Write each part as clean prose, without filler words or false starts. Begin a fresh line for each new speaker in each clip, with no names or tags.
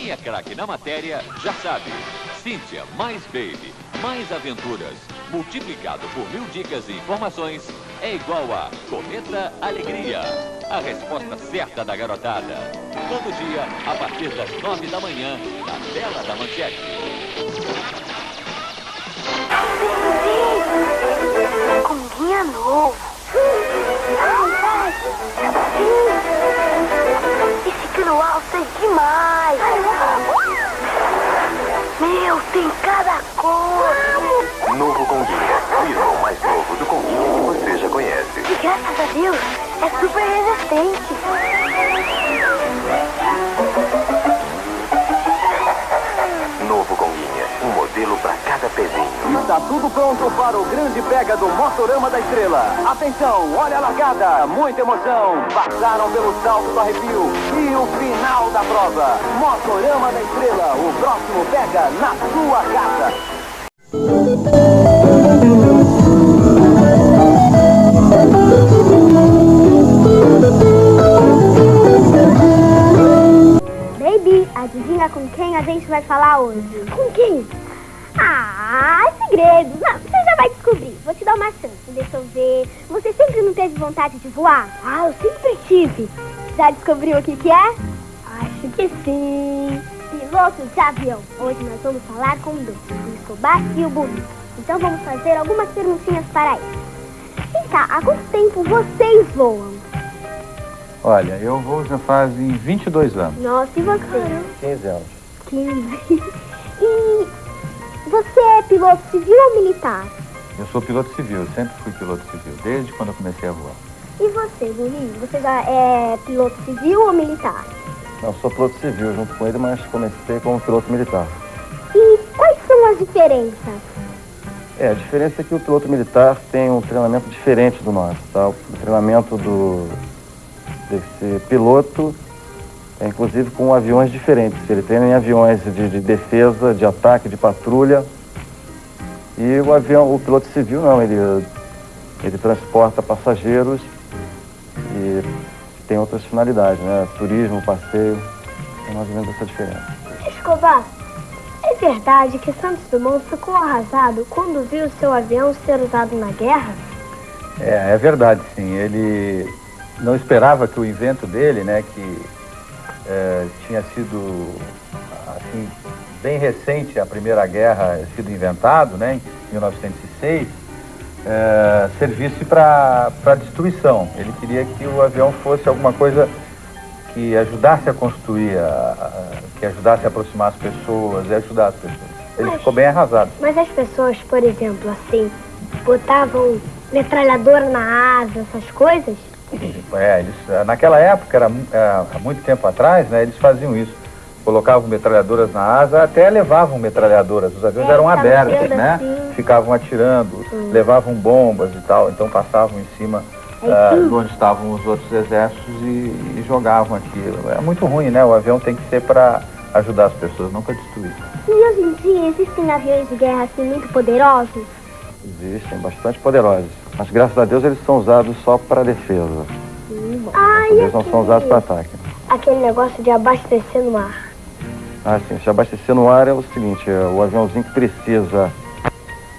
Quem é craque na matéria já sabe. Cíntia mais Baby, mais aventuras, multiplicado por 1000 dicas e informações, é igual a Cometa Alegria. A resposta certa da garotada. Todo dia, a partir das 9 da manhã, na tela da Manchete.
Combinha novo. Esse cano alto é demais. Meu, tem cada cor.
Novo Conguinha, o irmão mais novo do Conguinha que você já conhece.
E graças a Deus, é super resistente.
Novo Conguinha, um modelo para cada pezinho.
Está tudo pronto para o grande pega do Motorama da Estrela. Atenção, olha a largada, muita emoção. Passaram pelo salto do arrepio e o final da prova. Motorama da Estrela, o próximo pega na sua casa.
Baby, adivinha com quem a gente vai falar hoje? Com quem? Ah, segredo. Não, você já vai descobrir. Vou te dar uma chance, deixa eu ver. Você sempre não teve vontade de voar? Ah, eu sempre tive. Já descobriu o que é? Acho que sim. Pilotos de avião. Hoje nós vamos falar com dois, o Escobar e o Burrinho. Então vamos fazer algumas perguntinhas para eles. Vem cá, há quanto tempo vocês voam?
Olha, eu vou já fazem 22 anos.
Nossa, e você?
15 anos.
15. E você é piloto civil ou militar?
Eu sou piloto civil, eu sempre fui piloto civil, desde quando eu comecei a voar.
E você, Burrinho? Você já é piloto civil ou militar?
Não, eu sou piloto civil junto com ele, mas comecei como piloto militar.
E quais são as diferenças?
A diferença é que o piloto militar tem um treinamento diferente do nosso, tá? O treinamento desse piloto é inclusive com aviões diferentes. Ele treina em aviões de defesa, de ataque, de patrulha. E o piloto civil não, ele transporta passageiros e tem outras finalidades, né? Turismo, passeio, é mais ou menos essa diferença.
Escobar, é verdade que Santos Dumont ficou arrasado quando viu seu avião ser usado na guerra?
É verdade, sim. Ele não esperava que o invento dele, né, que tinha sido assim, bem recente, a Primeira Guerra sido inventado, né, em 1906, servisse para destruição. Ele queria que o avião fosse alguma coisa que ajudasse a construir, que ajudasse a aproximar as pessoas e ajudar as pessoas. Ele ficou bem arrasado.
Mas as pessoas, por exemplo, assim, botavam metralhadora na asa, essas coisas?
Naquela época, há muito tempo atrás, né, eles faziam isso. Colocavam metralhadoras na asa, até levavam metralhadoras. Os aviões eram abertos, né? Assim. Ficavam atirando, levavam bombas e tal. Então passavam em cima de onde estavam os outros exércitos e jogavam aquilo. É muito ruim, né? O avião tem que ser para ajudar as pessoas, não para destruir.
E hoje em dia existem aviões de guerra assim muito poderosos?
Existem, bastante poderosos. Mas graças a Deus eles são usados só para defesa. Eles não são usados para ataque.
Aquele negócio de abastecer no ar.
Sim, se abastecer no ar é o seguinte, o aviãozinho que precisa,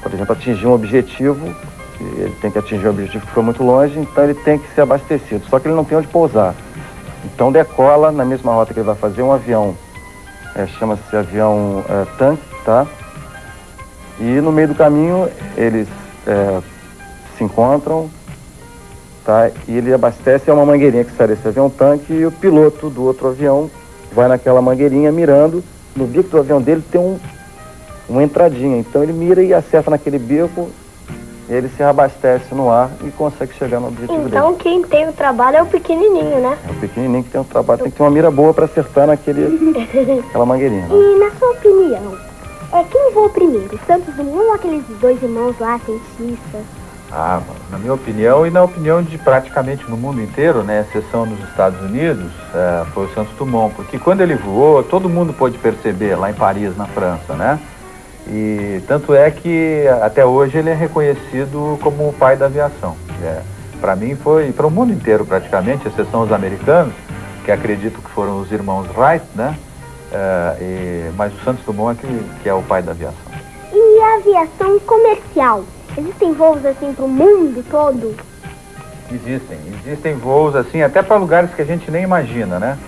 por exemplo, atingir um objetivo, ele tem que atingir um objetivo que foi muito longe, então ele tem que ser abastecido, só que ele não tem onde pousar. Então decola na mesma rota que ele vai fazer um avião, chama-se avião tanque, tá? E no meio do caminho eles se encontram, tá? E ele abastece uma mangueirinha que sai desse avião tanque e o piloto do outro avião vai naquela mangueirinha mirando. No bico do avião dele tem uma entradinha, então ele mira e acerta naquele bico, e ele se abastece no ar e consegue chegar no objetivo dele.
Então quem tem o trabalho é o pequenininho, né?
É o pequenininho que tem o trabalho, tem que ter uma mira boa para acertar naquela mangueirinha. Né?
E na sua opinião, quem voou primeiro, Santos Dumont ou aqueles dois irmãos lá, cientistas?
Na minha opinião e na opinião de praticamente no mundo inteiro, né, exceção nos Estados Unidos, foi o Santos Dumont, porque quando ele voou, todo mundo pôde perceber lá em Paris, na França, né? E tanto é que até hoje ele é reconhecido como o pai da aviação. Para mim foi, para o mundo inteiro praticamente, exceção os americanos, que acredito que foram os irmãos Wright, né?
Mas o Santos Dumont que é o pai da aviação.
E a aviação comercial? Existem voos assim para o mundo todo?
Existem voos assim, até para lugares que a gente nem imagina, né?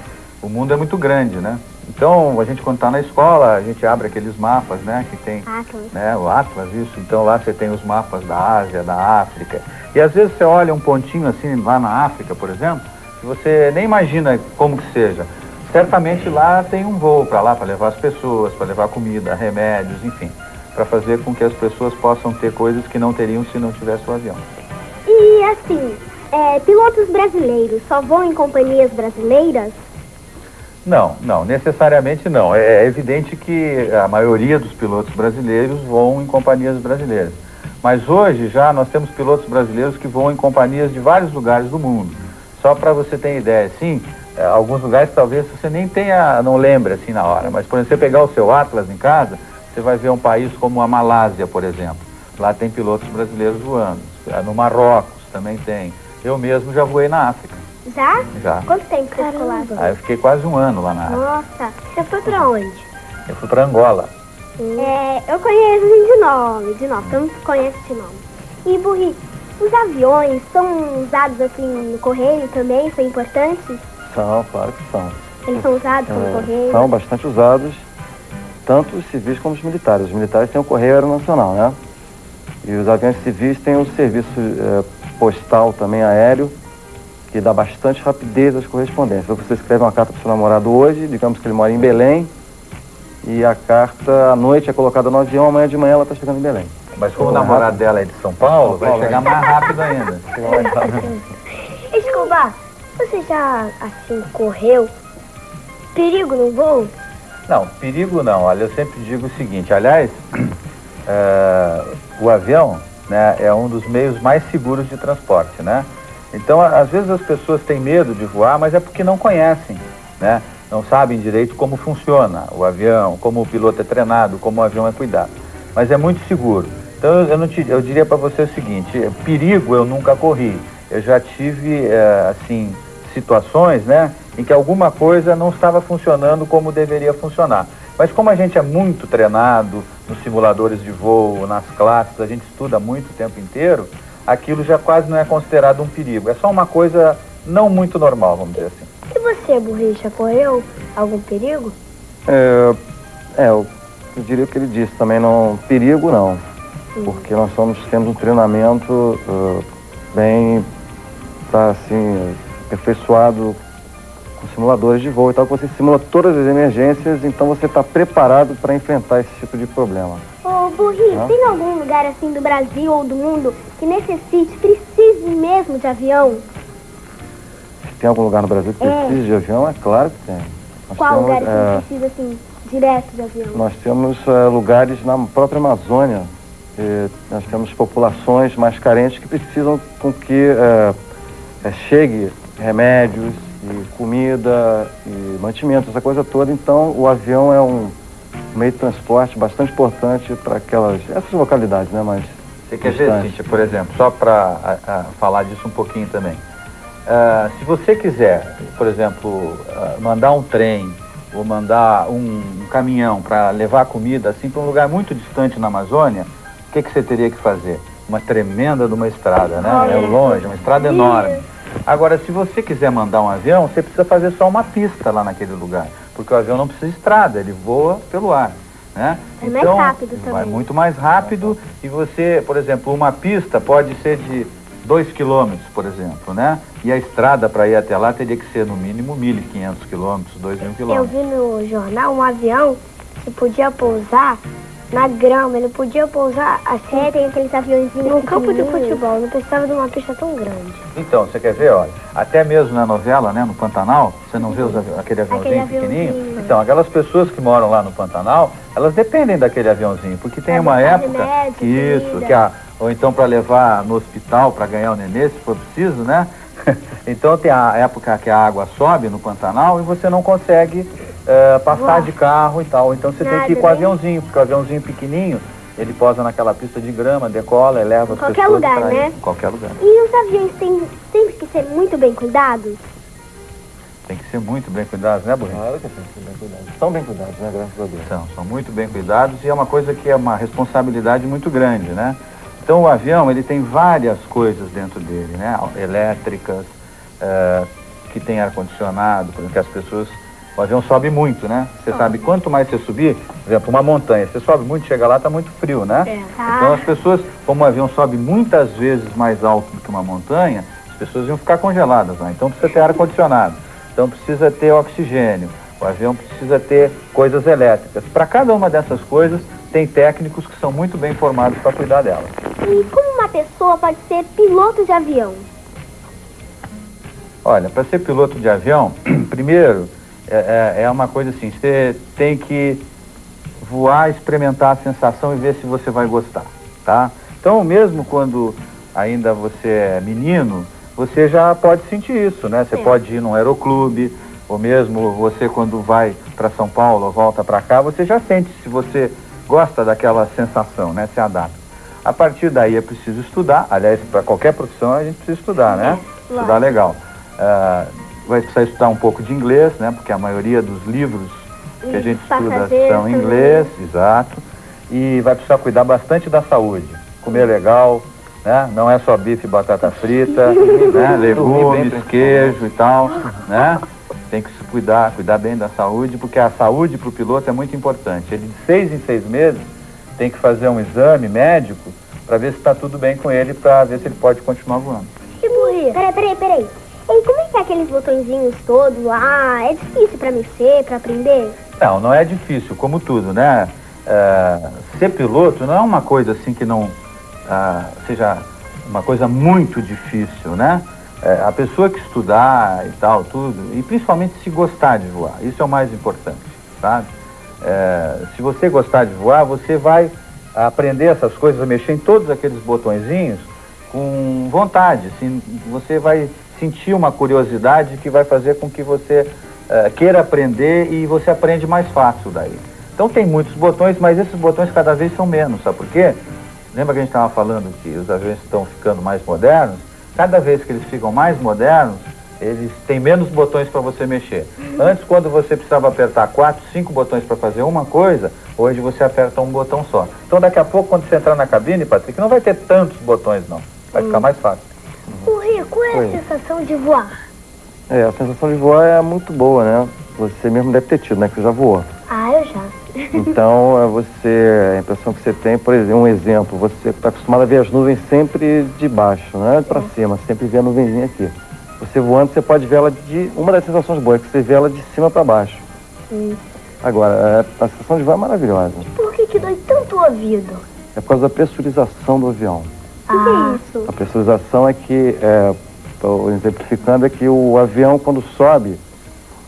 O mundo é muito grande, né? Então, a gente quando está na escola, a gente abre aqueles mapas, né? Que tem, né? O Atlas, isso. Então, lá você tem os mapas da Ásia, da África. E às vezes você olha um pontinho assim, lá na África, por exemplo, que você nem imagina como que seja. Certamente lá tem um voo para lá, para levar as pessoas, para levar comida, remédios, enfim. Para fazer com que as pessoas possam ter coisas que não teriam se não tivesse o avião.
E assim, pilotos brasileiros só voam em companhias brasileiras?
Não, necessariamente não. É evidente que a maioria dos pilotos brasileiros voam em companhias brasileiras. Mas hoje já nós temos pilotos brasileiros que voam em companhias de vários lugares do mundo. Só para você ter ideia, sim, alguns lugares talvez você nem não lembre assim na hora. Mas, por exemplo, você pegar o seu Atlas em casa, você vai ver um país como a Malásia, por exemplo. Lá tem pilotos brasileiros voando. No Marrocos também tem. Eu mesmo já voei na África.
Já?
Já.
Quanto tempo você ficou lá?
Aí eu fiquei quase um ano lá na África.
Nossa, você foi pra onde?
Eu fui pra Angola.
Eu conheço de nome, todo mundo conhece de nome. E, Burri, os aviões são usados assim no correio também? São importantes?
São, claro que são.
Eles são usados no correio?
São bastante usados, tanto os civis como os militares. Os militares têm o correio aeronacional, né? E os aviões civis têm o serviço postal também aéreo, que dá bastante rapidez às correspondências. Você escreve uma carta para o seu namorado hoje, digamos que ele mora em Belém, e a carta à noite é colocada no avião, amanhã de manhã ela está chegando em Belém.
Mas como o namorado dela é de São Paulo, vai chegar mais rápido ainda.
Escobar, você já, assim, correu? Perigo no voo?
Não, perigo não. Olha, eu sempre digo o seguinte, aliás, o avião, né, é um dos meios mais seguros de transporte, né? Então, às vezes as pessoas têm medo de voar, mas é porque não conhecem, né? Não sabem direito como funciona o avião, como o piloto é treinado, como o avião é cuidado. Mas é muito seguro. Então, eu diria para você o seguinte, perigo eu nunca corri. Eu já tive, assim, situações, né, em que alguma coisa não estava funcionando como deveria funcionar. Mas como a gente é muito treinado nos simuladores de voo, nas classes, a gente estuda muito o tempo inteiro, aquilo já quase não é considerado um perigo. É só uma coisa não muito normal, vamos dizer assim.
E você, Burricha, correu algum perigo?
Eu diria o que ele disse também, não, perigo não. Porque nós temos um treinamento bem, assim, aperfeiçoado com simuladores de voo e tal, que você simula todas as emergências, então você está preparado para enfrentar esse tipo de problema.
Ô, Burri, tem algum lugar assim do Brasil ou do mundo que precise mesmo de avião?
Se tem algum lugar no Brasil que precise de avião, é claro que tem.
Qual lugar que precisa, assim, direto de avião?
Nós temos lugares na própria Amazônia, nós temos populações mais carentes que precisam com que chegue remédios e comida e mantimentos, essa coisa toda. Então o avião é um meio de transporte bastante importante para essas localidades, né? Mas
você quer ver, Cíntia, por exemplo, só para falar disso um pouquinho também. Se você quiser, por exemplo, mandar um trem ou mandar um caminhão para levar comida assim para um lugar muito distante na Amazônia, o que você teria que fazer? Uma tremenda de uma estrada, né? É longe, uma estrada enorme. Agora, se você quiser mandar um avião, você precisa fazer só uma pista lá naquele lugar, porque o avião não precisa de estrada, ele voa pelo ar, né?
É mais rápido também.
Vai muito mais rápido e você, por exemplo, uma pista pode ser de 2 quilômetros, por exemplo, né? E a estrada para ir até lá teria que ser no mínimo 1.500 quilômetros, 2.000 quilômetros.
Eu vi no jornal um avião que podia pousar na grama, ele podia pousar assim, tem aqueles aviãozinhos no campo de futebol, não precisava de uma pista tão grande.
Então, você quer ver, olha, até mesmo na novela, né, no Pantanal, você não vê aquele aviãozinho pequenininho? Então, aquelas pessoas que moram lá no Pantanal, elas dependem daquele aviãozinho, porque tem uma época, ou então para levar no hospital, para ganhar o nenê, se for preciso, né? Então tem a época que a água sobe no Pantanal e você não consegue passar de carro e tal. Então você tem que ir com o aviãozinho, porque o aviãozinho pequenininho, ele posa naquela pista de grama, decola, eleva as pessoas.
Qualquer lugar, né?
Em qualquer lugar.
E os aviões têm sempre que ser muito bem cuidados?
Tem que ser muito bem cuidados, né, Burrinho?
Claro que tem que ser bem cuidados. Estão bem cuidados, né, graças a Deus.
São muito bem cuidados e é uma coisa que é uma responsabilidade muito grande, né? Então o avião, ele tem várias coisas dentro dele, né? Elétricas, que tem ar-condicionado, por exemplo, que as pessoas... O avião sobe muito, né? Você sabe, quanto mais você subir, por exemplo, uma montanha, você sobe muito, chega lá, tá muito frio, né? Então as pessoas, como o avião sobe muitas vezes mais alto do que uma montanha, as pessoas iam ficar congeladas lá. Então precisa ter ar-condicionado, então precisa ter oxigênio, o avião precisa ter coisas elétricas. Para cada uma dessas coisas, tem técnicos que são muito bem formados para cuidar delas.
E como uma pessoa pode ser piloto de avião?
Olha, para ser piloto de avião, primeiro, é uma coisa assim, você tem que voar, experimentar a sensação e ver se você vai gostar, tá? Então, mesmo quando ainda você é menino, você já pode sentir isso, né? Você pode ir num aeroclube, ou mesmo você quando vai para São Paulo ou volta para cá, você já sente se você gosta daquela sensação, né? Se adapta. A partir daí é preciso estudar, aliás, para qualquer profissão a gente precisa estudar, né? Estudar legal. Vai precisar estudar um pouco de inglês, né? Porque a maioria dos livros que a gente estuda são em inglês, exato. E vai precisar cuidar bastante da saúde. Comer legal, né? Não é só bife e batata frita, né? Legumes, queijo e tal, né? Tem que se cuidar bem da saúde, porque a saúde para o piloto é muito importante. Ele de 6 em 6 meses tem que fazer um exame médico para ver se está tudo bem com ele, para ver se ele pode continuar voando.
E Burrinho? Peraí. E como é que é aqueles botõezinhos todos lá? É difícil pra mexer, pra aprender?
Não é difícil, como tudo, né? Ser piloto não é uma coisa assim que não seja uma coisa muito difícil, né? A pessoa que estudar e tal, tudo, e principalmente se gostar de voar, isso é o mais importante, sabe? Se você gostar de voar, você vai aprender essas coisas, a mexer em todos aqueles botõezinhos com vontade, assim, você vai sentir uma curiosidade que vai fazer com que você queira aprender e você aprende mais fácil daí. Então tem muitos botões, mas esses botões cada vez são menos, sabe por quê? Lembra que a gente estava falando que os aviões estão ficando mais modernos? Cada vez que eles ficam mais modernos, eles têm menos botões para você mexer. Antes, quando você precisava apertar 4, 5 botões para fazer uma coisa, hoje você aperta um botão só. Então daqui a pouco, quando você entrar na cabine, Patrick, não vai ter tantos botões não, vai ficar mais fácil.
Burrinho, qual é a sensação de voar?
A sensação de voar é muito boa, né? Você mesmo deve ter tido, né? Que você já voou.
Eu já.
Então, a impressão que você tem, por exemplo, um exemplo, você está acostumado a ver as nuvens sempre de baixo, né? Para cima, sempre vê a nuvenzinha aqui. Você voando, você pode ver ela uma das sensações boas, é que você vê ela de cima para baixo. Agora, a sensação de voar é maravilhosa.
Por que dói tanto o ouvido?
É por causa da pressurização do avião.
O que é isso?
A pressurização é que, exemplificando, é que o avião, quando sobe,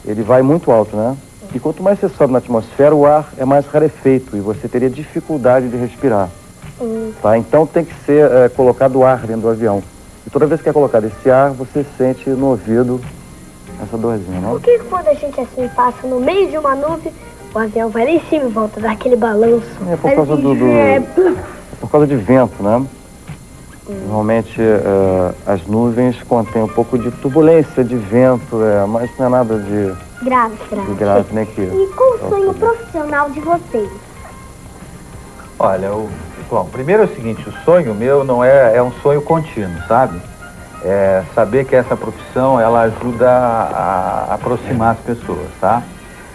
ele vai muito alto, né? E quanto mais você sobe na atmosfera, o ar é mais rarefeito e você teria dificuldade de respirar. Tá? Então tem que ser colocado ar dentro do avião. E toda vez que é colocado esse ar, você sente no ouvido essa dorzinha, né?
Por que quando a gente assim passa no meio de uma nuvem, o avião vai lá em cima e volta, dá aquele balanço?
É por causa por causa de vento, né? Normalmente as nuvens contêm um pouco de turbulência, de vento, mas não é nada de grave, né?
E qual o sonho profissional de vocês?
Olha, bom, primeiro é o seguinte, o sonho meu não é um sonho contínuo, sabe? É saber que essa profissão, ela ajuda a aproximar as pessoas, tá?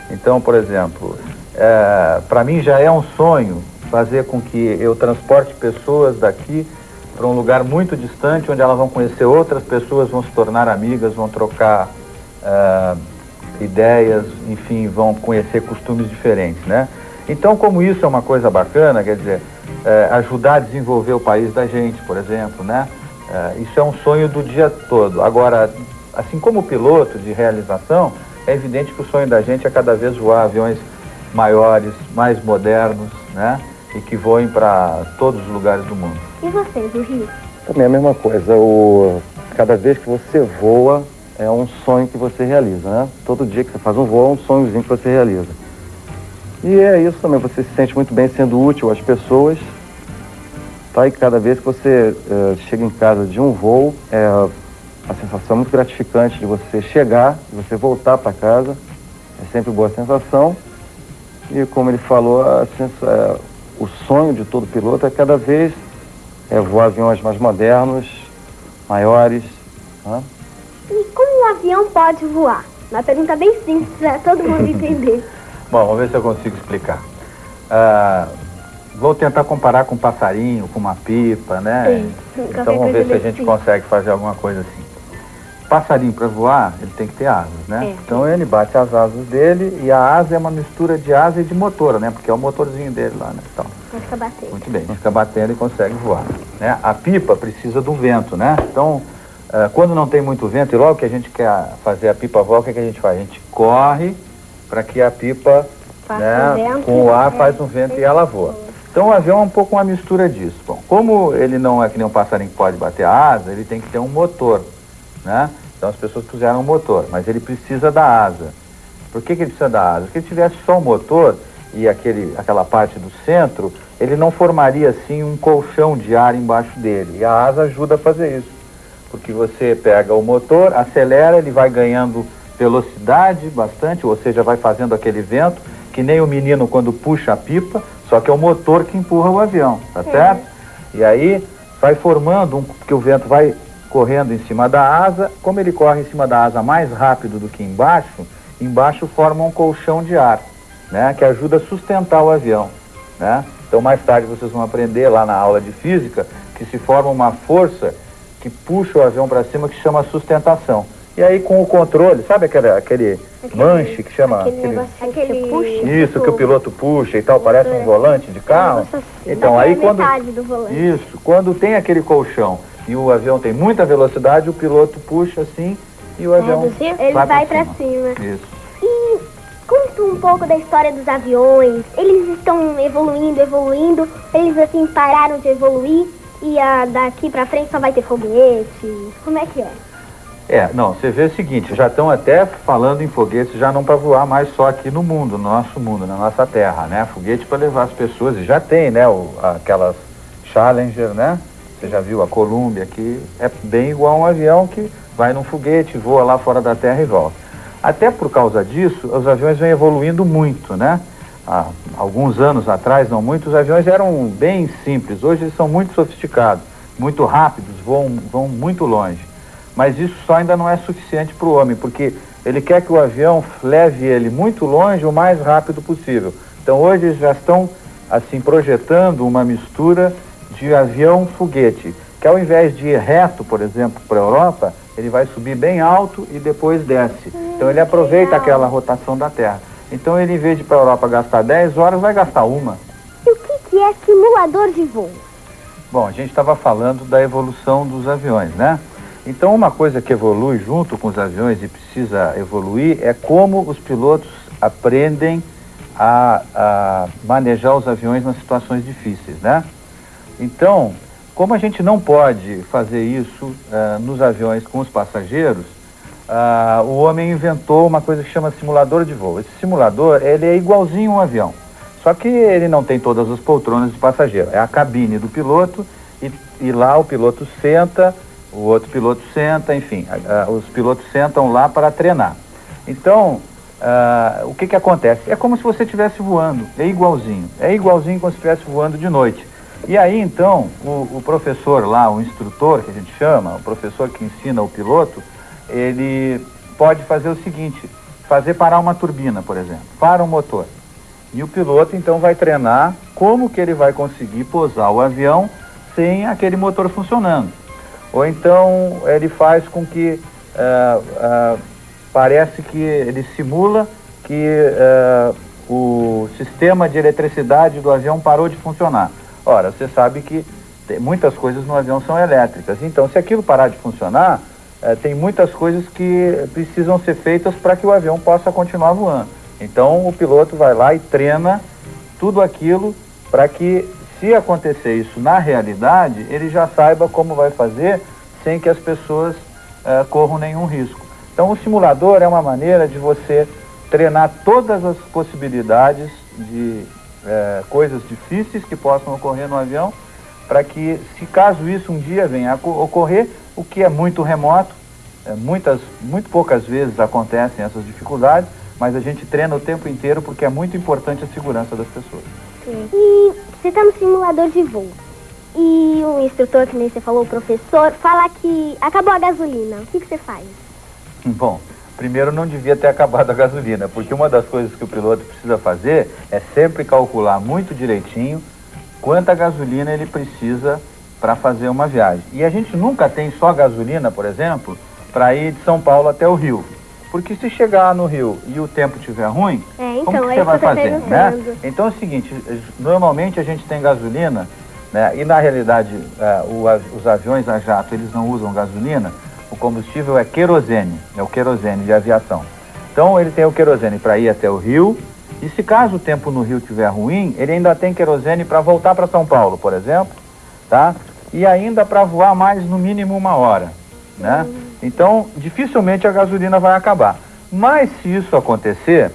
Então, por exemplo, para mim já é um sonho fazer com que eu transporte pessoas daqui para um lugar muito distante, onde elas vão conhecer outras pessoas, vão se tornar amigas, vão trocar ideias, enfim, vão conhecer costumes diferentes, né? Então, como isso é uma coisa bacana, quer dizer, ajudar a desenvolver o país da gente, por exemplo, né? Isso é um sonho do dia todo. Agora, assim como piloto de realização, é evidente que o sonho da gente é cada vez voar aviões maiores, mais modernos, né? E que voem para todos os lugares do mundo.
E vocês, do Rio?
Também é a mesma coisa. Cada vez que você voa, é um sonho que você realiza, né? Todo dia que você faz um voo, é um sonhozinho que você realiza. E é isso também, você se sente muito bem sendo útil às pessoas, tá? E cada vez que você chega em casa de um voo, uma sensação muito gratificante de você chegar, de você voltar para casa. É sempre boa sensação. E como ele falou, o sonho de todo piloto é cada vez voar aviões mais modernos, maiores. Né?
E como um avião pode voar? Uma pergunta bem simples para todo mundo entender.
Bom, vamos ver se eu consigo explicar. Vou tentar comparar com um passarinho, com uma pipa, né?
Sim,
então vamos ver se a gente consegue fazer alguma coisa assim. Passarinho, para voar, ele tem que ter asas, né? Então ele bate as asas dele e a asa é uma mistura de asa e de motor, né? Porque é o motorzinho dele lá, né? Então,
fica batendo.
muito bem, fica batendo e consegue voar. Né? A pipa precisa do vento, né? Então, quando não tem muito vento, e logo que a gente quer fazer a pipa voar, o que a gente faz? A gente corre para que a pipa, né, com o ar faz um vento e ela voa. Então o avião é um pouco uma mistura disso. Bom, como ele não é que nem um passarinho que pode bater a asa, ele tem que ter um motor, né? Então as pessoas puseram um motor, mas ele precisa da asa. Por que ele precisa da asa? Porque se tivesse só o motor e aquela parte do centro, ele não formaria assim um colchão de ar embaixo dele. E a asa ajuda a fazer isso. Porque você pega o motor, acelera, ele vai ganhando velocidade bastante, ou seja, vai fazendo aquele vento, que nem o menino quando puxa a pipa, só que é o motor que empurra o avião, tá certo? E aí vai formando, porque o vento vai correndo em cima da asa, como ele corre em cima da asa mais rápido do que embaixo forma um colchão de ar, né, que ajuda a sustentar o avião, né? Então mais tarde vocês vão aprender lá na aula de física que se forma uma força que puxa o avião para cima que chama sustentação. E aí com o controle, sabe aquele manche que chama...
Aquele puxa.
Isso, que o piloto puxa e tal, parece um volante de carro. Então aí quando tem aquele colchão e o avião tem muita velocidade, o piloto puxa assim e o avião
vai para cima.
Isso.
E conta um pouco da história dos aviões. Eles estão evoluindo, eles assim pararam de evoluir e daqui para frente só vai ter foguete. Como é que é?
Não, você vê o seguinte, já estão até falando em foguetes, já não para voar mais só aqui no mundo, no nosso mundo, na nossa terra, né? Foguete para levar as pessoas, e já tem, né? Aquelas Challenger, né? Você já viu a Columbia, que é bem igual a um avião que vai num foguete, voa lá fora da terra e volta. Até por causa disso, os aviões vêm evoluindo muito, né? Há alguns anos atrás, não muito, os aviões eram bem simples, hoje eles são muito sofisticados, muito rápidos, vão muito longe. Mas isso só ainda não é suficiente para o homem, porque ele quer que o avião leve ele muito longe o mais rápido possível. Então hoje eles já estão assim projetando uma mistura de avião-foguete, que ao invés de ir reto, por exemplo, para a Europa, ele vai subir bem alto e depois desce. Então ele aproveita aquela rotação da Terra. Então ele, em vez de ir para a Europa gastar 10 horas, vai gastar uma.
E o que é simulador de voo?
Bom, a gente estava falando da evolução dos aviões, né? Então uma coisa que evolui junto com os aviões e precisa evoluir é como os pilotos aprendem a manejar os aviões nas situações difíceis, né? Então, como a gente não pode fazer isso nos aviões com os passageiros, o homem inventou uma coisa que chama simulador de voo. Esse simulador, ele é igualzinho a um avião, só que ele não tem todas as poltronas de passageiro. É a cabine do piloto e lá o piloto senta, o outro piloto senta, enfim, os pilotos sentam lá para treinar. Então, o que acontece? É como se você estivesse voando, é igualzinho como se estivesse voando de noite. E aí, então, o professor lá, o instrutor, que a gente chama, o professor que ensina o piloto, ele pode fazer o seguinte, fazer parar uma turbina, por exemplo, para um motor. E o piloto, então, vai treinar como que ele vai conseguir pousar o avião sem aquele motor funcionando. Ou então ele faz com que, parece que ele simula que o sistema de eletricidade do avião parou de funcionar. Ora, você sabe que muitas coisas no avião são elétricas, então se aquilo parar de funcionar, tem muitas coisas que precisam ser feitas para que o avião possa continuar voando. Então o piloto vai lá e treina tudo aquilo para que, se acontecer isso na realidade, ele já saiba como vai fazer sem que as pessoas corram nenhum risco. Então o simulador é uma maneira de você treinar todas as possibilidades de coisas difíceis que possam ocorrer no avião, para que, se caso isso um dia venha a ocorrer, o que é muito remoto, muito poucas vezes acontecem essas dificuldades, mas a gente treina o tempo inteiro porque é muito importante a segurança das pessoas.
Sim. E você está no simulador de voo. E o instrutor, que nem você falou, o professor, fala que acabou a gasolina. O que você faz?
Bom, primeiro não devia ter acabado a gasolina, porque uma das coisas que o piloto precisa fazer é sempre calcular muito direitinho quanta gasolina ele precisa para fazer uma viagem. E a gente nunca tem só gasolina, por exemplo, para ir de São Paulo até o Rio. Porque se chegar no Rio e o tempo estiver ruim, como que você vai fazer, né? Então é o seguinte, normalmente a gente tem gasolina, né? E na realidade os aviões a jato, eles não usam gasolina, o combustível é querosene, é o querosene de aviação. Então ele tem o querosene para ir até o Rio, e se caso o tempo no Rio estiver ruim, ele ainda tem querosene para voltar para São Paulo, por exemplo, tá? E ainda para voar mais no mínimo 1 hora, né? Então, dificilmente a gasolina vai acabar. Mas se isso acontecer,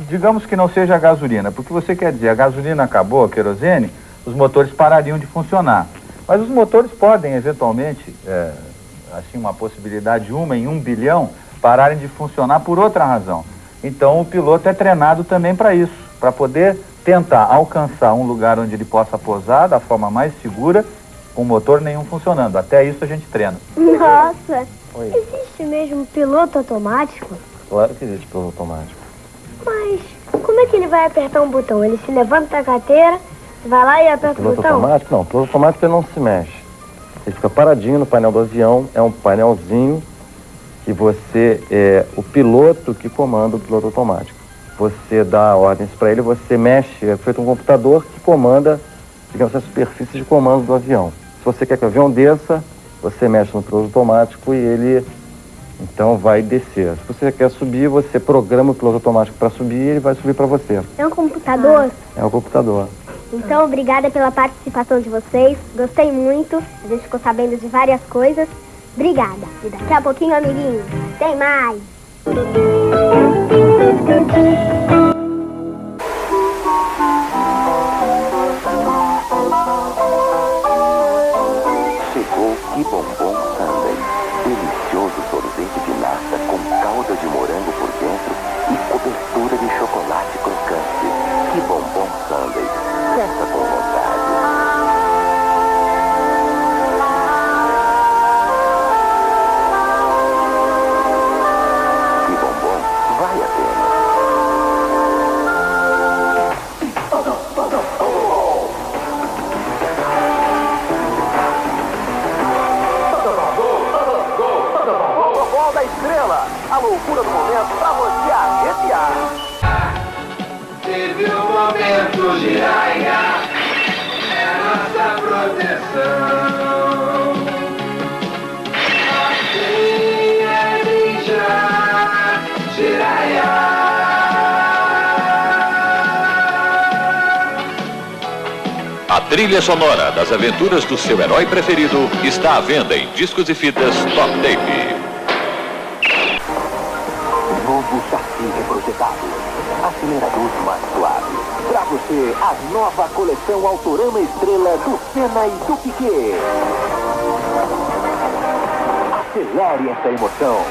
digamos que não seja a gasolina, porque você quer dizer, a gasolina acabou, a querosene, os motores parariam de funcionar. Mas os motores podem, eventualmente, assim, uma possibilidade, 1 em 1 bilhão, pararem de funcionar por outra razão. Então, o piloto é treinado também para isso, para poder tentar alcançar um lugar onde ele possa pousar da forma mais segura, com motor nenhum funcionando. Até isso a gente treina.
Nossa!
Oi.
Existe mesmo piloto automático?
Claro que existe piloto automático.
Mas como é que ele vai apertar um botão? Ele se levanta da carteira, vai lá e aperta o
Piloto
botão?
automático? Não, o piloto automático ele não se mexe. Ele fica paradinho no painel do avião, é um painelzinho que você, o piloto que comanda o piloto automático. Você dá ordens para ele, você mexe, é feito um computador que comanda, digamos, a superfície de comando do avião. Se você quer que o avião desça, você mexe no piloto automático e ele, então, vai descer. Se você quer subir, você programa o piloto automático para subir e ele vai subir para você.
É um computador?
É o computador.
Então, obrigada pela participação de vocês. Gostei muito. A gente ficou sabendo de várias coisas. Obrigada. E daqui a pouquinho, amiguinhos, tem mais.
Chegou Que Bombom Sundae. Delicioso sorvete de nata com calda de morango por dentro e cobertura de chocolate crocante. Que Bombom Sundae. Peça com vontade. Que Bombom vale a pena.
Gol da Estrela, a loucura do momento pra você arrepiar.
Teve um momento de raia, é nossa proteção. Assim é ninja, Jiraiya.
A trilha sonora das aventuras do seu herói preferido está à venda em discos e fitas Top Tape.
Novo chassi reprojetado. Acelerador mais suave. Pra você, a nova coleção Autorama Estrela do Senna e do Piquet. Acelere essa emoção.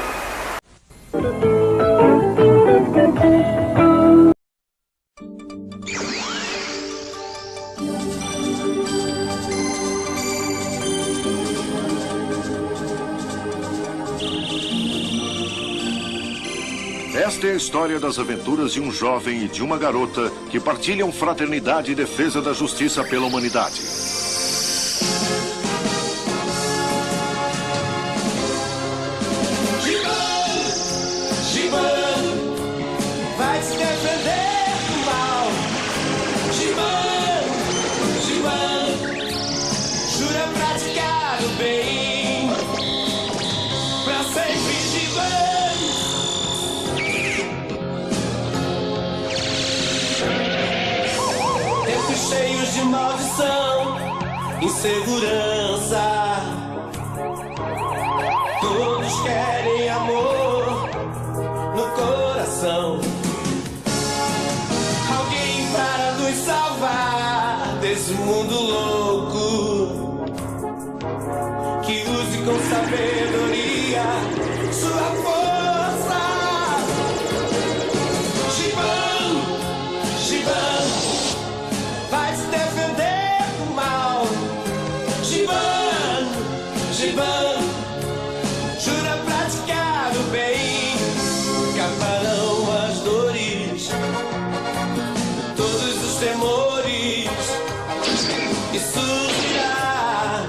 Esta é a história das aventuras de um jovem e de uma garota que partilham fraternidade e defesa da justiça pela humanidade.
Giban, vai se defender do mal. Giban, jura praticar o bem. Pra sempre, Giban. Tempos cheios de maldição, insegurança. Todos querem amor no coração. Alguém para nos salvar desse mundo louco, que use com sabedoria alegria, sua força. Giban, Giban, vai se defender do mal. Giban, Giban, jura praticar o bem. Caparão as dores, todos os temores, e surgirá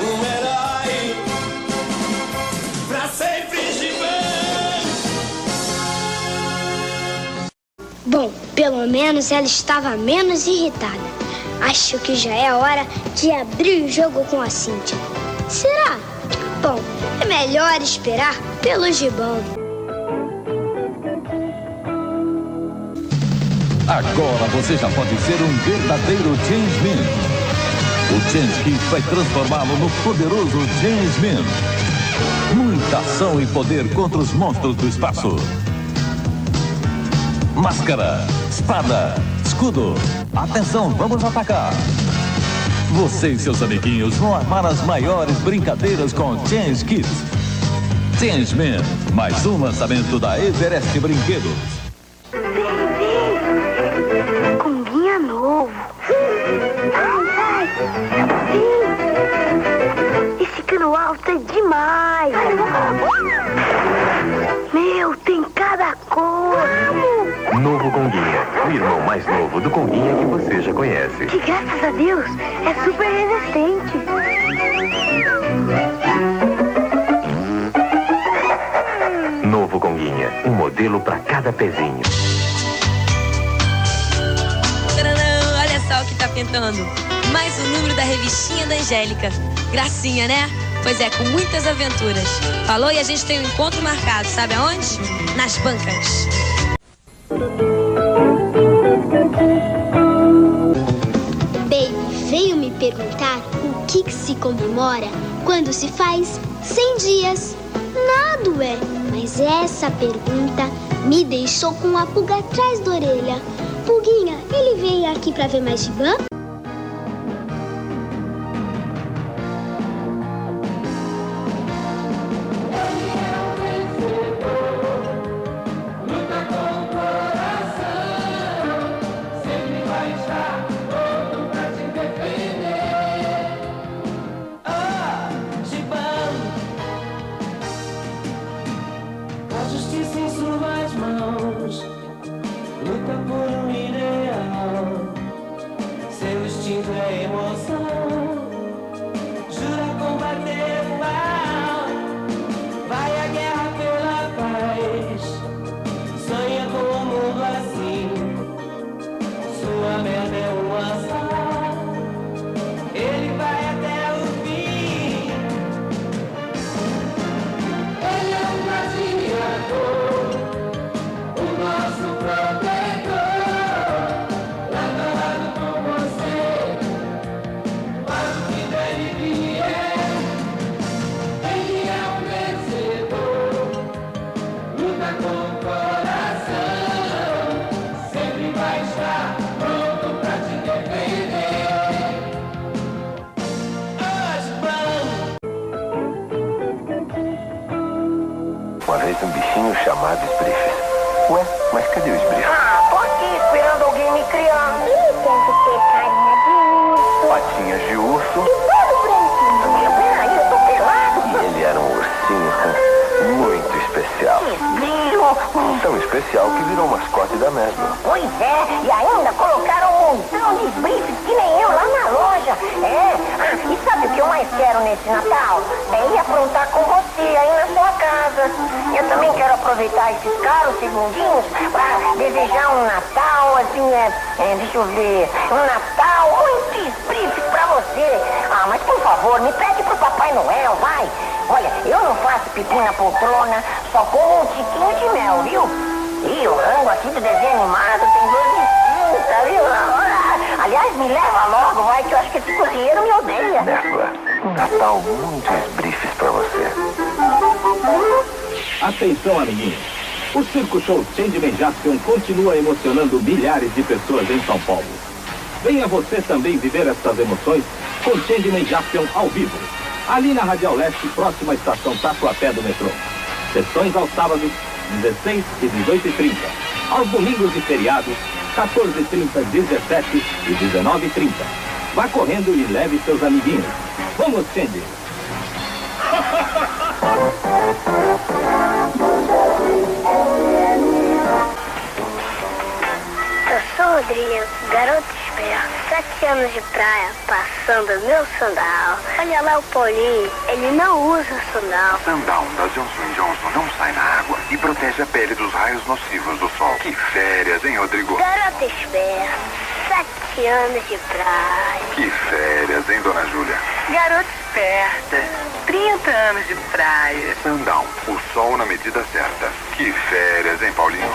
um herói pra sempre. Giban.
Bom, pelo menos ela estava menos irritada. Acho que já é hora de abrir o jogo com a Cíntia. Será? Bom, é melhor esperar pelo Gibão.
Agora você já pode ser um verdadeiro Changeman. O Change Kit vai transformá-lo no poderoso Changeman. Muita ação e poder contra os monstros do espaço. Máscara, espada, escudo. Atenção, vamos atacar. Você e seus amiguinhos vão armar as maiores brincadeiras com o Change Kit. Changeman, mais um lançamento da Everest Brinquedos.
Conguinha novo. Esse cano alto é demais. Meu, tem cada cor.
Novo Conguinha, o irmão mais novo do Conguinha que você já conhece.
Que graças a Deus é super resistente.
Novo Conguinha, um modelo para cada pezinho.
Tcharam, olha só o que tá pintando. Mais um número da revistinha da Angélica. Gracinha, né? Pois é, com muitas aventuras. Falou e a gente tem um encontro marcado, sabe aonde? Nas bancas.
Baby veio me perguntar o que se comemora quando se faz 100 dias. Nada, ué. Mas essa pergunta me deixou com a pulga atrás da orelha. Pulguinha, ele veio aqui pra ver mais Gibã?
Uma vez um bichinho chamado Esbriefes. Ué, mas cadê o Esbriefes?
Tô aqui esperando alguém me criar. Ele tem que ter carinha de urso.
Patinhas de urso.
E todo branquinho. Peraí, eu tô pelado.
E ele era um ursinho muito especial.
Esbrilho.
Tão especial que virou mascote da mesma.
Pois é, e ainda colocaram um montão de esbriefes que nem eu lá na loja. E sabe o que eu mais quero nesse Natal? É ir aprontar com você aí na sua casa. Eu também quero aproveitar esses caros segundinhos para desejar um Natal, assim, deixa eu ver, um Natal muito esbriefes pra você. Mas por favor, me pede pro Papai Noel, vai. Olha, eu não faço pipi na poltrona, só como um tiquinho de mel, viu? E o rango aqui do desenho animado tem duas distintas, viu? Aliás, me leva logo, vai, que eu acho que esse cozinheiro me odeia.
Néstor, um Natal muito esbriefes pra você.
Atenção, amiguinhos. O Circo Show Changeman Jaspion continua emocionando milhares de pessoas em São Paulo. Venha você também viver essas emoções com Changeman Jaspion ao vivo. ali na Radial Leste, próxima à estação Tatuapé do metrô. Sessões aos sábados, 16 e 18h30. Aos domingos e feriados, 14h30, 17 e 19h30. Vá correndo e leve seus amiguinhos. Vamos, Sandy!
Eu sou o Rodrigo, garoto esperto, 7 anos de praia, passando meu sandal. Olha lá o Paulinho, ele não usa sandal.
Sandal da Johnson & Johnson não sai na água e protege a pele dos raios nocivos do sol. Que férias, hein, Rodrigo?
Garoto esperto, 7 anos de praia.
Que férias, hein, Dona Júlia?
Garota esperta, 30 anos de praia.
Sandal, o sol na medida certa. Que férias, hein, Paulinho?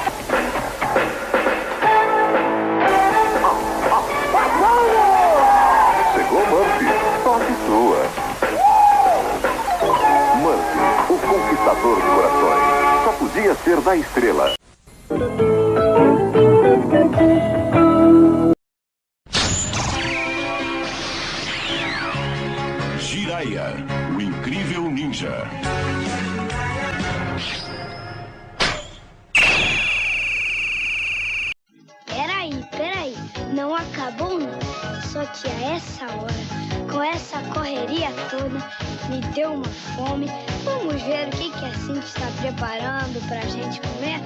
Chegou Murphy, sorte sua. Murphy, o conquistador de corações. Só podia ser da Estrela.
Jiraiya, o incrível ninja.
Peraí, não acabou não. Só que a essa hora, com essa correria toda, me deu uma fome. Vamos ver o que a Cintia está preparando pra gente comer?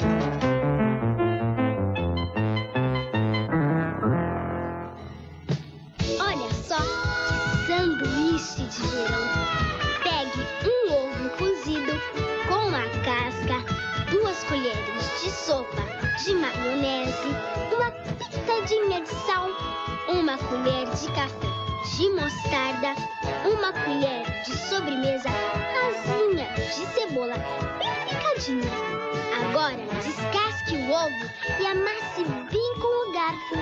Olha só que sanduíche de verão. Pegue um ovo cozido com a casca, 2 colheres de sopa de maionese, uma pitadinha de sal, 1 colher de café de mostarda, 1 colher de sobremesa rasinha de cebola bem picadinha. Agora descasque o ovo e amasse bem com o garfo.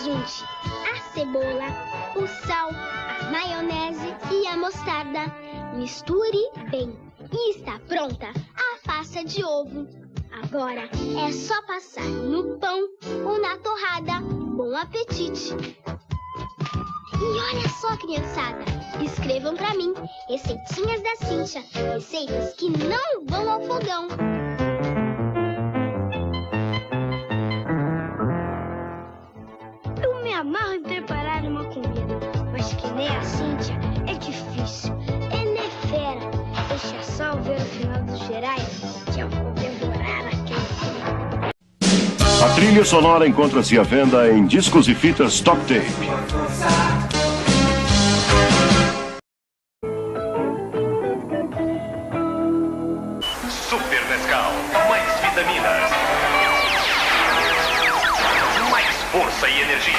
Junte a cebola, o sal, a maionese e a mostarda. Misture bem e está pronta a pasta de ovo. Agora é só passar no pão ou na torrada. Bom apetite! E olha só, criançada, escrevam pra mim receitinhas da Cíntia, receitas que não vão ao fogão. Eu me amarro em preparar uma comida, mas que nem a Cíntia é difícil. Ela é fera. Deixa só eu ver o final dos Gerais, que eu vou devorar aquele filme.
A trilha sonora encontra-se à venda em discos e fitas Top Tape.
Super Nescau, mais vitaminas, mais força e energia.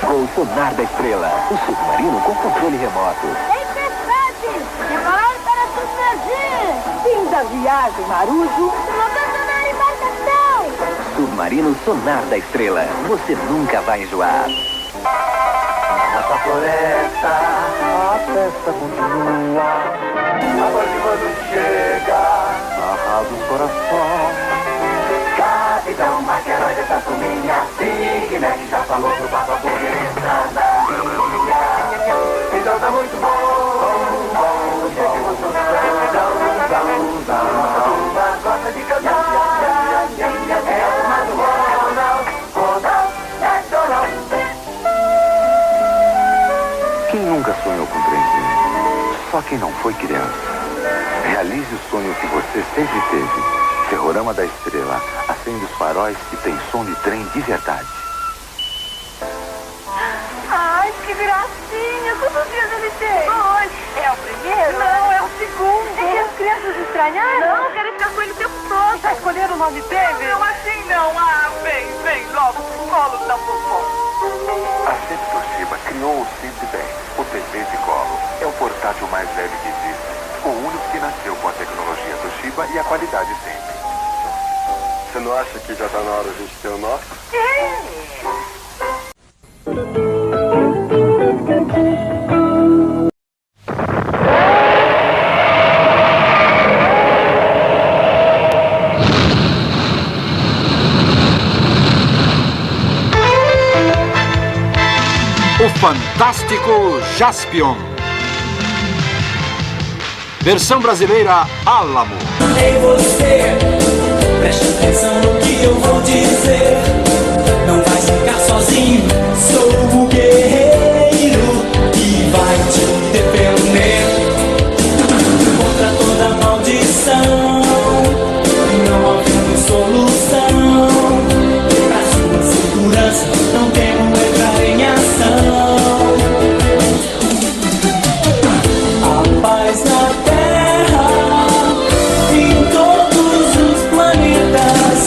Com o Sonar da Estrela, o submarino com controle remoto.
Ei, pessoal, prepararam para submergir.
Fim da viagem, Marujo.
Abandonar a embarcação.
Submarino Sonar da Estrela. Você nunca vai enjoar.
Nossa floresta, a festa continua. A noite quando chega, arrasa os corações. Capitão McElroy dessa turminha, Big Mac já falou pro Papa poder entrar na linha. Então tá muito bom, chegue gostoso, mas gosta de cantar, é a turma do Ronald Nacional. Quem nunca sonhou com trenzinho? Só quem não foi criança. Realize o sonho que você sempre teve. Ferrorama da Estrela acende os faróis e tem som de trem de verdade.
Ai, que gracinha. Quantos dias ele tem? 2. É o primeiro? Não, é o segundo. É que as crianças estranharam? Não, querem ficar com ele o tempo todo. Já escolheram o nome dele? Não, assim não. Ah, vem logo pro colo da vovó.
A Sempre Toshiba criou o Sempre 10, o TV de colo. É o portátil mais leve que existe. O único que nasceu com a tecnologia Toshiba e a qualidade sempre. Você não acha que já está na hora de a gente ter o nosso?
Fantástico Jaspion. Versão brasileira Álamo.
Ei você, preste atenção no que eu vou dizer. Não vai ficar sozinho, sou o guerreiro que vai te defender contra toda maldição. Não havendo solução, pra sua segurança não temo entrar em ação. A paz na terra, em todos os planetas,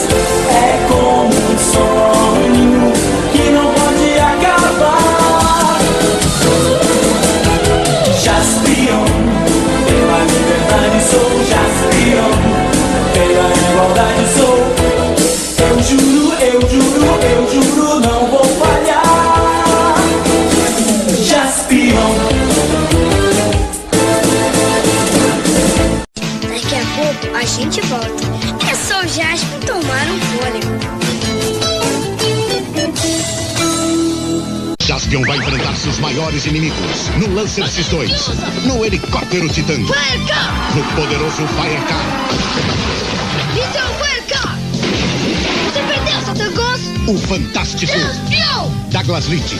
é como um sonho que não pode acabar. Jaspion, pela liberdade sou Jaspion, pela igualdade sou. Eu juro, eu juro, eu juro, não vou falhar. Jaspion.
Daqui a pouco a gente volta. É só o Jaspion tomar um fôlego.
Jaspion vai enfrentar seus maiores inimigos no Lancer X2, no helicóptero Titã, no poderoso Firecar.
Isso é o Firecar! Você perdeu, Satangos!
O fantástico Douglas Leach.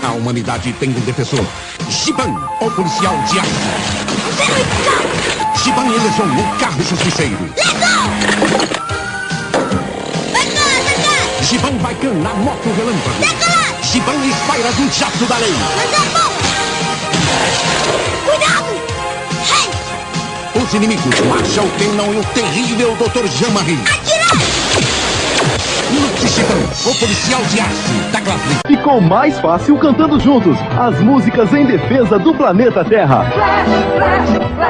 A humanidade tem um defensor. Giban, o policial de arte. Giban elegeu o carro justiceiro. Giban Baikan na moto relâmpago. Giban espira do jato da lei.
Cuidado! Hey!
Os inimigos Marshall Cannon e o terrível Dr. Jean-Marie. Lute Giban, o policial de arte da Douglas Leach.
Ficou mais fácil cantando juntos as músicas em defesa do planeta Terra.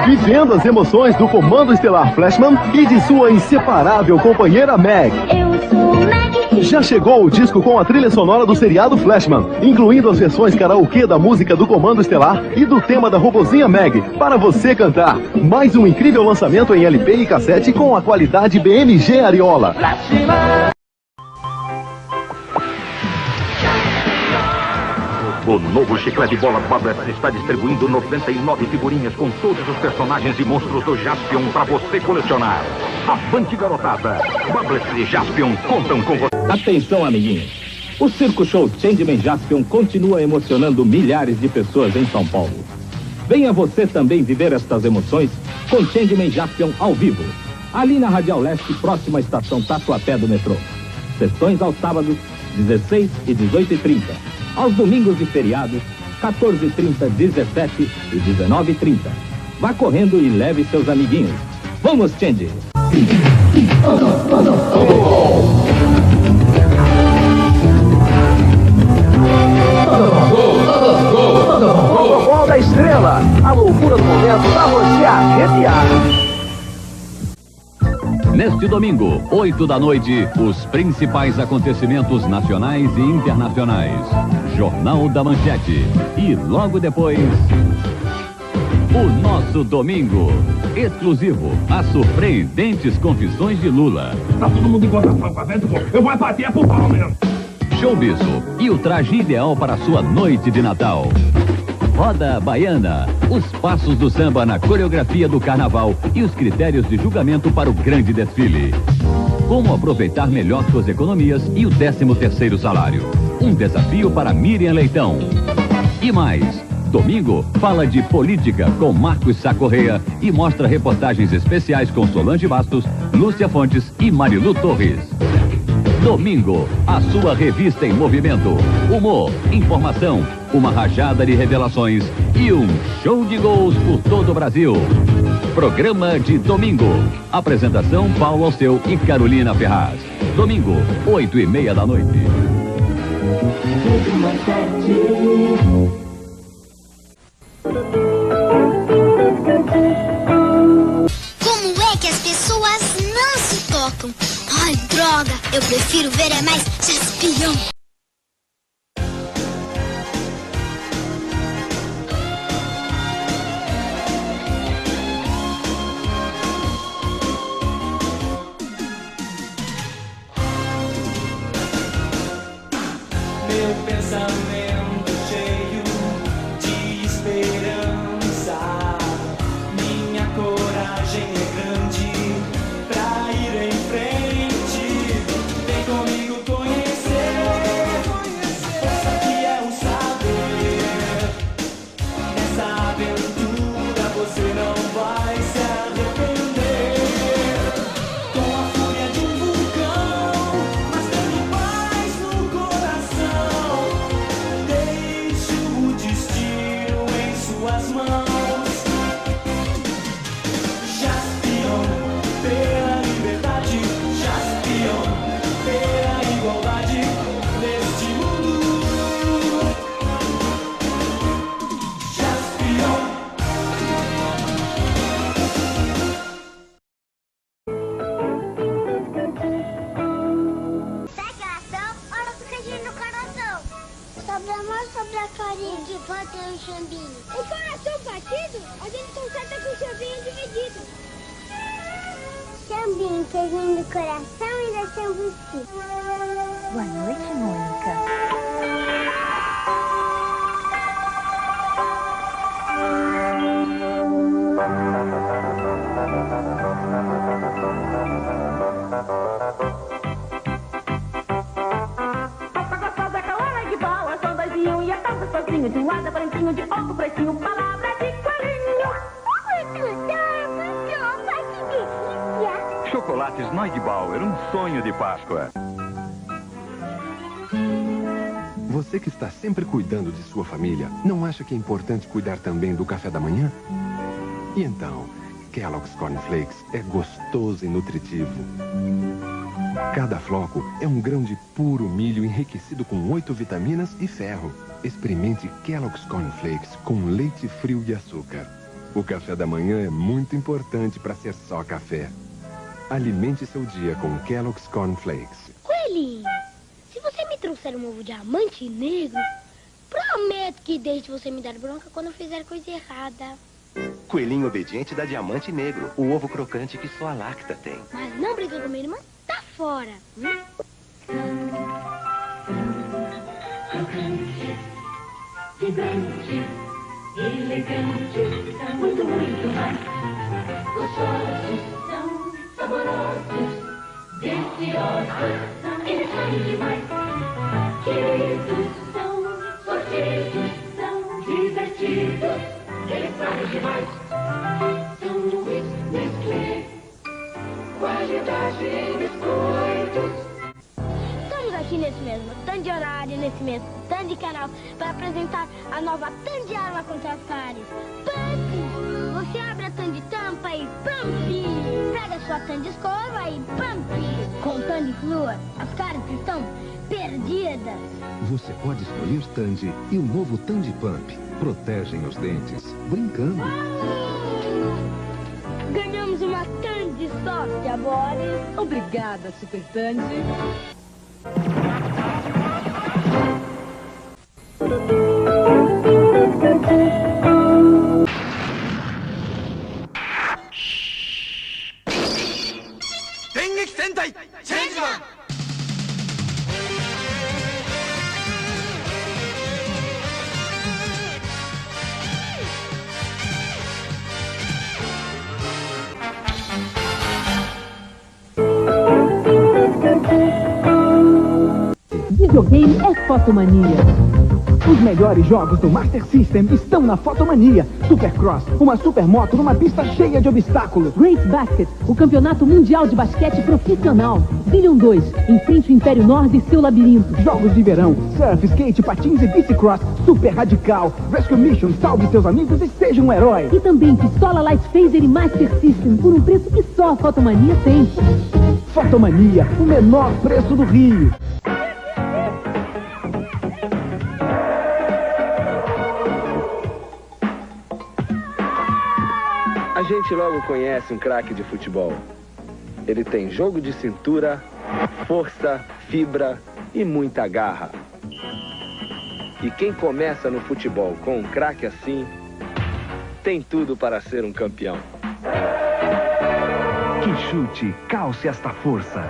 Vivendo as emoções do Comando Estelar Flashman e de sua inseparável companheira Meg.
Eu sou Meg.
Já chegou o disco com a trilha sonora do seriado Flashman, incluindo as versões karaokê da música do Comando Estelar e do tema da robozinha Meg, para você cantar. Mais um incrível lançamento em LP e cassete com a qualidade BMG Ariola.
O novo chiclete bola Bubbles está distribuindo 99 figurinhas com todos os personagens e monstros do Jaspion para você colecionar. Avante, garotada! Bubbles e Jaspion contam com você.
Atenção, amiguinhos. O Circo Show Changeman Jaspion continua emocionando milhares de pessoas em São Paulo. Venha você também viver estas emoções com Changeman Jaspion ao vivo. Ali na Radial Leste, próxima à estação Tatuapé do metrô. Sessões aos sábados, 16 e 18h30. Aos domingos e feriados, 14h30, 17 e 19h30. Vá correndo e leve seus amiguinhos. Vamos, Change!
Gol da estrela, a loucura do momento pra você arrepiar.
Neste domingo, 8 da noite, os principais acontecimentos nacionais e internacionais. Jornal da Manchete. E logo depois, o nosso domingo. Exclusivo, as surpreendentes confissões de Lula.
Tá todo mundo em contação com a vento, eu vou bater pro pau mesmo.
Showbizo e o traje ideal para a sua noite de Natal. Roda Baiana, os passos do samba na coreografia do carnaval e os critérios de julgamento para o grande desfile. Como aproveitar melhor suas economias e o 13º salário. Um desafio para Miriam Leitão. E mais, domingo fala de política com Marcos Sá Correia e mostra reportagens especiais com Solange Bastos, Lúcia Fontes e Marilu Torres. Domingo, a sua revista em movimento. Humor, informação, uma rajada de revelações e um show de gols por todo o Brasil. Programa de domingo. Apresentação Paulo Alceu e Carolina Ferraz. Domingo, 8h30 da noite.
Como é que as pessoas não se tocam? Ai, droga, eu prefiro ver é mais Jaspion.
Meu pensamento viagem é grande pra ir em frente. Vem comigo conhecer. Força que é um saber. Nessa aventura você não vai se arrepender. Com a fúria de um vulcão, mas tendo paz no coração. Deixe o destino em suas mãos. Jaspion, pela liberdade. Jaspion, pela igualdade neste mundo. Jaspion.
Pegação, olha o canjinho no coração. Sobre amor, sobre a farinha, que pode ter um chambinho.
O coração partido, a gente conserta com o chambinho dividido.
Chambinho, queijinho no coração e da chambuci.
Boa noite, Mônica.
Gostosa, calma de bola, são dois e um e a tão gostosinho. De um lado, branquinho, de outro, pretinho, palavra de coelhinho.
Chocolates Neugbauer, um sonho de Páscoa.
Você que está sempre cuidando de sua família, não acha que é importante cuidar também do café da manhã? E então, Kellogg's Corn Flakes é gostoso e nutritivo. Cada floco é um grão de puro milho enriquecido com 8 vitaminas e ferro. Experimente Kellogg's Corn Flakes com leite frio e açúcar. O café da manhã é muito importante para ser só café. Alimente seu dia com Kellogg's Corn Flakes.
Coelhinho, se você me trouxer um ovo diamante negro, prometo que deixe você me dar bronca quando eu fizer coisa errada.
Coelhinho obediente da Diamante Negro, o ovo crocante que só a Lacta tem.
Mas não briga com minha irmã, tá fora.
Crocante, vibrante, elegante, são muito, muito mais gostosos, são saborosos, deliciosos, são eles são demais. Queridos, são sortidos, são divertidos, eles são demais. São Luís Nestlé, qualidade em biscoitos.
Estamos aqui nesse mesmo tanto de horário, nesse mesmo tanto de canal, para apresentar a nova tanto de arma contra as cáries. Pump! Você abre a tanto de tampa e pump! Pega a sua tanto de escova e pump! Com tanto de flúor, as cáries estão perdidas.
Você pode escolher Tandy e o novo Tandy Pump. Protegem os dentes, brincando.
Ganhamos uma Tandy Soft agora.
Obrigada, Super Tandy.
Dengeki Sentai, Changeman!
Videogame é Fotomania. Os melhores jogos do Master System estão na Fotomania. Supercross, uma supermoto numa pista cheia de obstáculos. Race Basket, o campeonato mundial de basquete profissional. Billion 2, enfrente o Império Norte e seu labirinto. Jogos de verão, surf, skate, patins e bicicross. Super radical, Rescue Mission, salve seus amigos e seja um herói. E também pistola Light Phaser e Master System por um preço que só a Fotomania tem. Fotomania, o menor preço do Rio.
A gente logo conhece um craque de futebol. Ele tem jogo de cintura, força, fibra e muita garra. E quem começa no futebol com um craque assim, tem tudo para ser um campeão.
Que chute, calce esta força.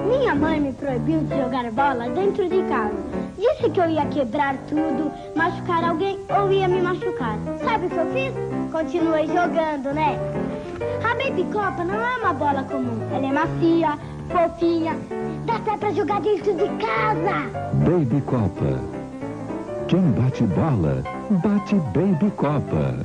Minha mãe me proibiu de jogar bola dentro de casa. Disse que eu ia quebrar tudo, machucar alguém ou ia me machucar. sabe o que eu fiz? Continuei jogando, né? A Baby Copa não é uma bola comum. Ela é macia, fofinha. Dá até pra jogar dentro de casa.
Baby Copa. Quem bate bola, bate Baby Copa.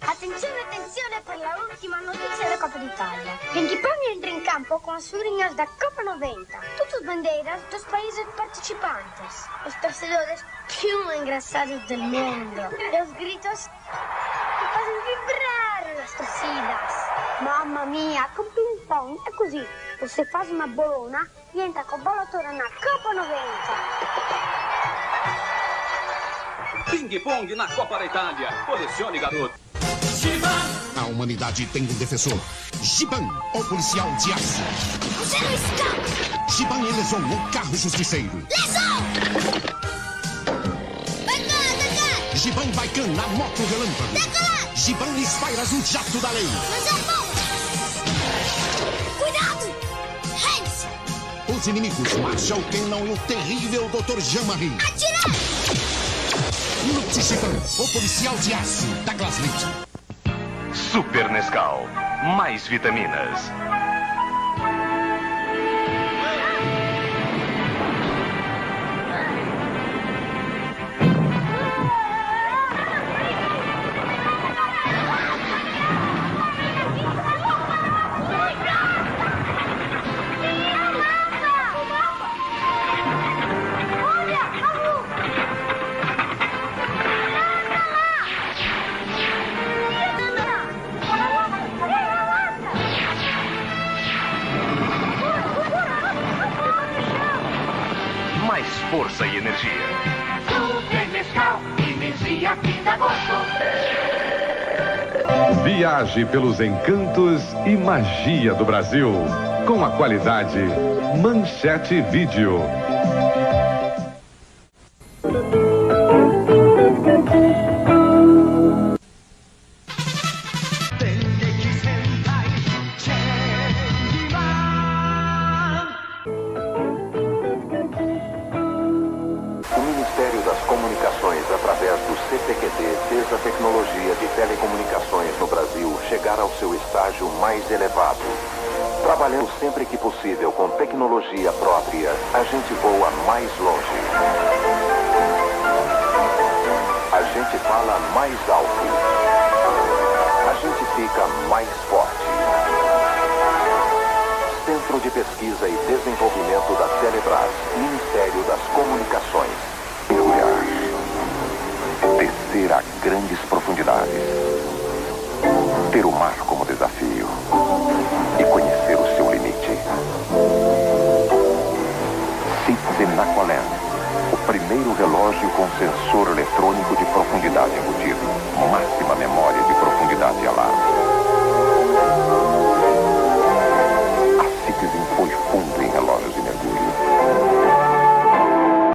Attenzione, attenzione per la ultima notizia da Coppa d'Italia. Gentipani entra em campo com as figurinhas da Copa 90. Todas bandeiras dos países participantes. Os torcedores più engraçados del mundo. E os gritos que fazem vibrar as torcidas. Mamma mia, com ping-pong é così. Você faz uma bolona e entra com a bola toda na Copa 90.
Ping-pong na Copa da Itália. Colecione, garoto.
A humanidade tem um defensor. Giban, o policial de aço.
Você não escapa!
Giban elevou o carro justiceiro.
Lesão! Decolar!
Giban Baikan na moto relâmpago.
Decolar!
Giban Spyras no jato da lei.
Mas é bom! Cuidado! Hands!
Os inimigos, Marshall Cannon e o terrível Dr. Jean-Marie.
Atirar!
Lute Giban, o policial de aço da Glaslit.
Super Nescau. Mais vitaminas. Mais força e energia.
Super Nescau, energia que dá gosto.
Viaje pelos encantos e magia do Brasil. Com a qualidade Manchete Vídeo.
O Ministério das Comunicações, através do CPQD, fez a tecnologia de telecomunicações no Brasil chegar ao seu estágio mais elevado. Trabalhando sempre que possível com tecnologia própria, a gente voa mais longe. A gente fala mais alto. A gente fica mais forte. Centro de Pesquisa e Desenvolvimento da Telebrás, Ministério das Comunicações. Mergulhar. Descer a grandes profundidades. Ter o mar como desafio. E conhecer o seu limite. Citzenacolen, o primeiro relógio com sensor eletrônico de profundidade embutido. Máxima memória de profundidade e alarme.